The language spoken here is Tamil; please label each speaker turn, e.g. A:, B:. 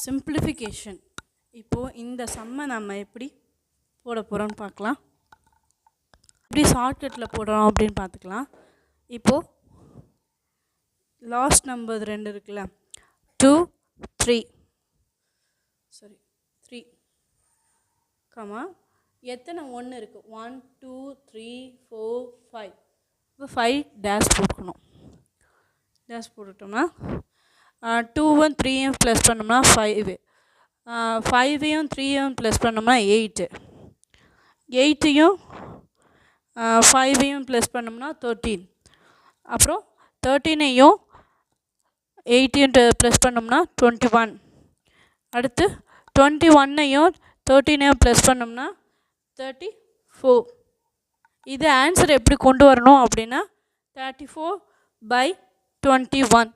A: சிம்பிளிஃபிகேஷன். இப்போது இந்த சம்மை நம்ம எப்படி போட போகிறோம்னு பார்க்கலாம். எப்படி ஷார்ட்கட்டில் போடுறோம் அப்படின்னு பார்த்துக்கலாம். இப்போது லாஸ்ட் நம்பர் 2 இருக்குல்ல, 2 3 கமா எத்தனை 1 இருக்குது, 1 2 3 4 5. இப்போ 5 டேஷ் போட்டுக்கணும். டேஷ் போட்டுட்டோம்னா 2 3 ப்ளஸ் பண்ணோம்னா 5, 5 3 ப்ளஸ் பண்ணோம்னா 8, 8 5 ப்ளஸ் பண்ணோம்னா 13. அப்புறம் 13 8 ப்ளஸ் பண்ணோம்னா 21. அடுத்து 21 13 ப்ளஸ் பண்ணோம்னா 34. இது ஆன்சர் எப்படி கொண்டு வரணும் அப்படின்னா 34/21.